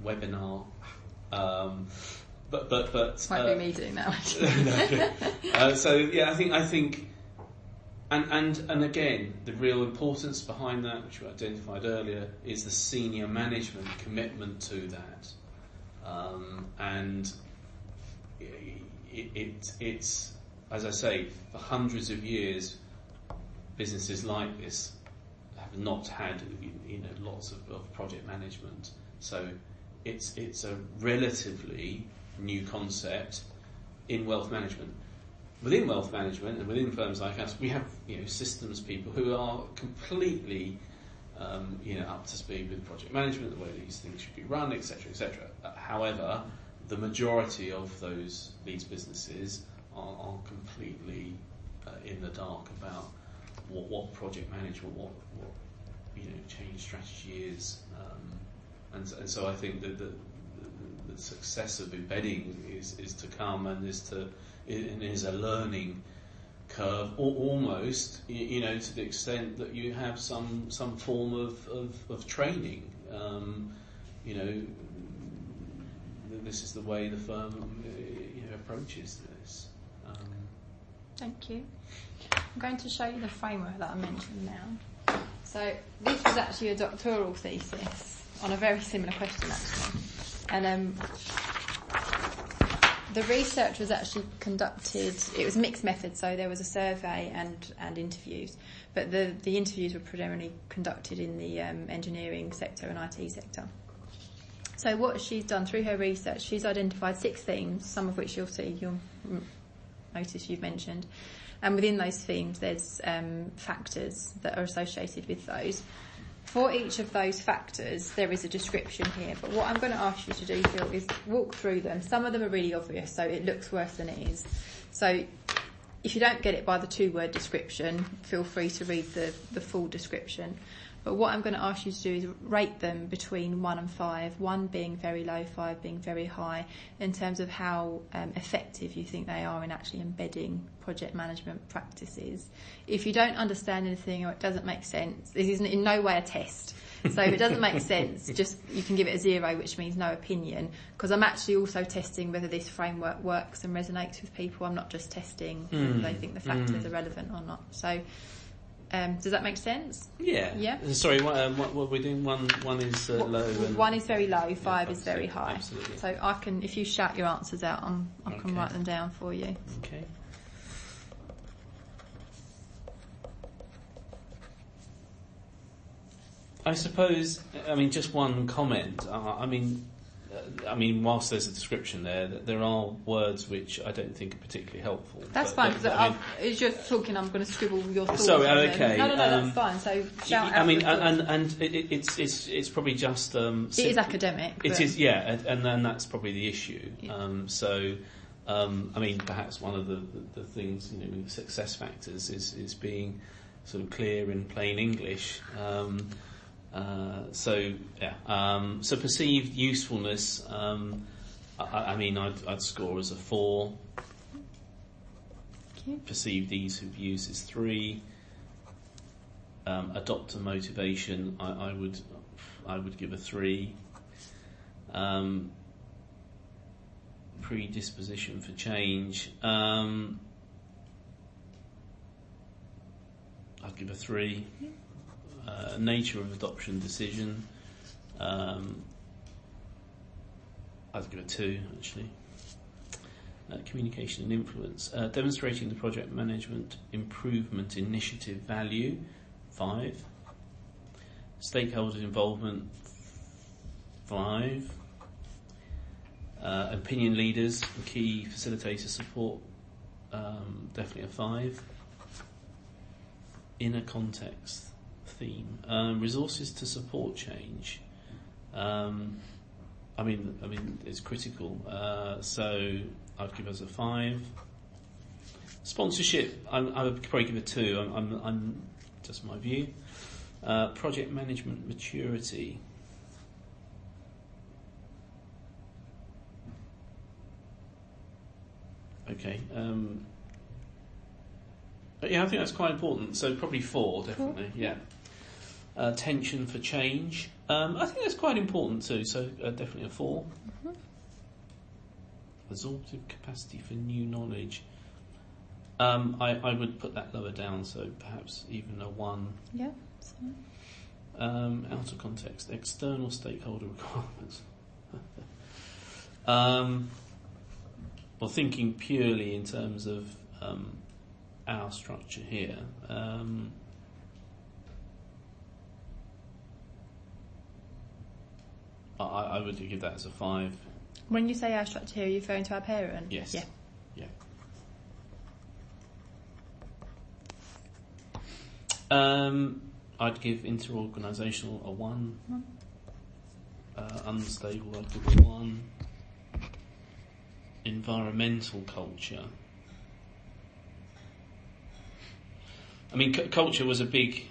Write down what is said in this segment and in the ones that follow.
webinar. But Might be me doing that. So yeah, I think, and again, the real importance behind that, which we identified earlier, is the senior management commitment to that, and it's as I say, for hundreds of years, businesses like this have not had lots of project management. So it's a relatively new concept in wealth management. Within wealth management and within firms like us, we have systems people who are completely up to speed with project management, the way these things should be run, etc., etc. However, the majority of these businesses are completely in the dark about what project management, what change strategy is, and so I think that the success of embedding is to come, and is a learning curve, or almost to the extent that you have some form of training. This is the way the firm approaches this. Thank you. I'm going to show you the framework that I mentioned now. So this was actually a doctoral thesis on a very similar question, actually. And the research was actually conducted, it was mixed method, so there was a survey and interviews, but the interviews were predominantly conducted in the engineering sector and IT sector. So what she's done through her research, she's identified 6 themes, some of which you'll notice you've mentioned. And within those themes, there's factors that are associated with those. For each of those factors, there is a description here. But what I'm going to ask you to do, Phil, is walk through them. Some of them are really obvious, so it looks worse than it is. So if you don't get it by the 2-word description, feel free to read the full description. But what I'm going to ask you to do is rate them between 1 and 5, 1 being very low, 5 being very high, in terms of how effective you think they are in actually embedding project management practices. If you don't understand anything or it doesn't make sense, this is in no way a test. So if it doesn't make sense, just you can give it a 0, which means no opinion, because I'm actually also testing whether this framework works and resonates with people. I'm not just testing whether they think the factors are relevant or not. So does that make sense? Yeah. Yeah. Sorry, what we're doing? One is low. And 1 is very low. 5 is very high. Absolutely. So I can, if you shout your answers out, I can write them down for you. Okay. I suppose. Just one comment. Whilst there's a description there are words which I don't think are particularly helpful. That's fine, because as you're talking, I'm going to scribble your thoughts. Sorry, okay. No, that's fine. So shout out. And it's probably just. It is academic. It is, yeah, and then that's probably the issue. Yeah. Perhaps one of the things, success factors is being sort of clear in plain English. So perceived usefulness, I'd score as a 4. Okay. Perceived ease of use is 3. Adopter motivation, I would give a 3. Predisposition for change, I'd give a 3. Nature of adoption decision, I'd give a 2 actually. Communication and influence, demonstrating the project management improvement initiative value, 5. Stakeholder involvement, 5. Opinion leaders, key facilitator support, definitely a 5. Inner context theme, resources to support change. It's critical. So I'd give us a 5. Sponsorship, I would probably give a 2. I'm just my view. Project management maturity. Okay. But yeah, I think that's quite important. So probably 4, definitely. 4? Yeah. Tension for change. I think that's quite important too, so definitely a 4. Mm-hmm. Absorptive capacity for new knowledge. I would put that lower down, so perhaps even a 1. Yeah. Out of context, external stakeholder requirements. Well, thinking purely in terms of our structure here, I would give that as a 5. When you say our structure here, are you referring to our parent? Yes. Yeah. I'd give interorganisational a 1. Unstable, I'd give a 1. Environmental culture. I mean, culture is a big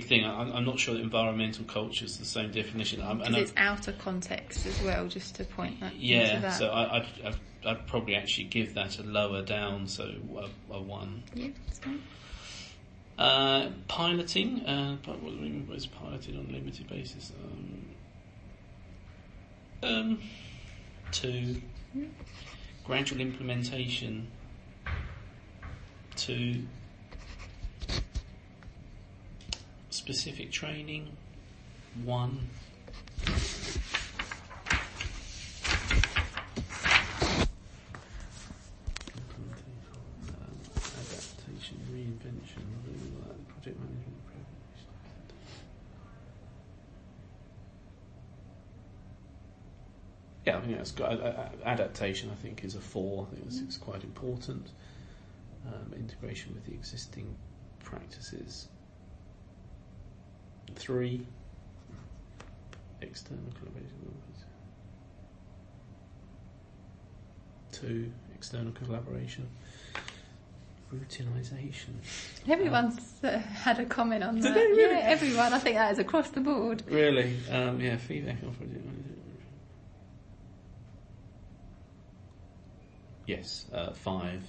thing. I'm not sure that environmental culture is the same definition. Because it's out of context as well, just to point that. Yeah, that. so I'd probably actually give that a lower down, so a 1. Yeah, that's fine. Piloting, what do we mean by piloted on a limited basis? 2. Gradual implementation, 2. Specific training, 1. Adaptation, reinvention, project management. Yeah, I think that's good. Adaptation, I think, is a 4. I think it's quite important. Integration with the existing practices. 3. External collaboration. 2. External collaboration. Routinization. Everyone's had a comment on that. Really? Yeah, everyone. I think that is across the board. Really? Yeah, feedback on project management. Yes, 5.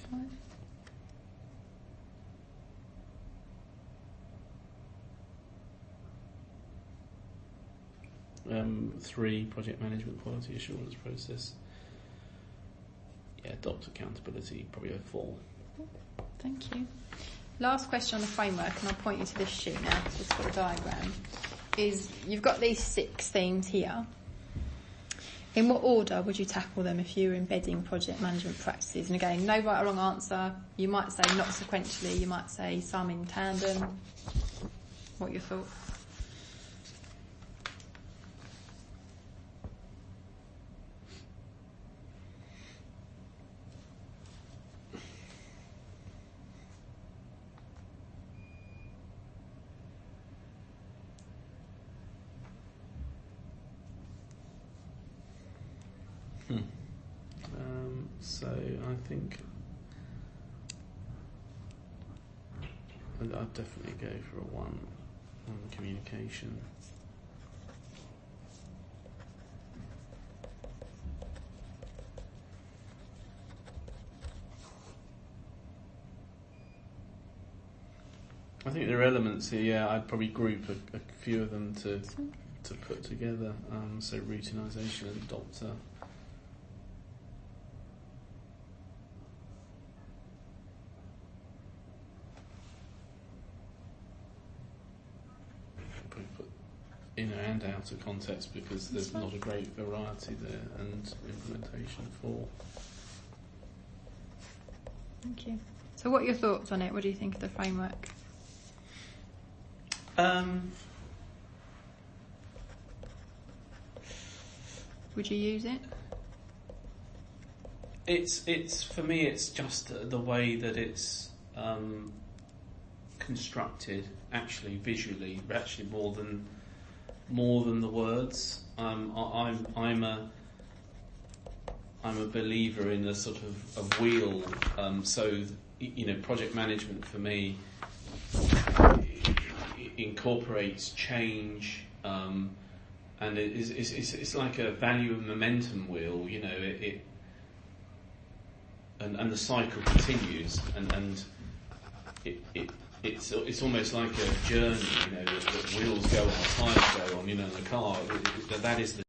3, project management quality assurance process. Yeah, adopt accountability, probably a 4. Thank you. Last question on the framework, and I'll point you to this sheet now, because it's got a diagram, is you've got these 6 themes here. In what order would you tackle them if you were embedding project management practices? And again, no right or wrong answer. You might say not sequentially, you might say some in tandem. What are your thoughts? So I think I'd definitely go for a 1 on communication. I think there are elements here. Yeah, I'd probably group a few of them to put together. So routinization and adopter. And out of context, because there's not a great variety there, and implementation 4. Thank you. So what are your thoughts on it? What do you think of the framework? Would you use it? It's for me, it's just the way that it's constructed, actually visually, actually more than the words. I'm a believer in a sort of a wheel. So project management for me incorporates change, and it's like a value and momentum wheel. And the cycle continues, and it's almost like a journey, that wheels go on, tires go on, in a car. That is the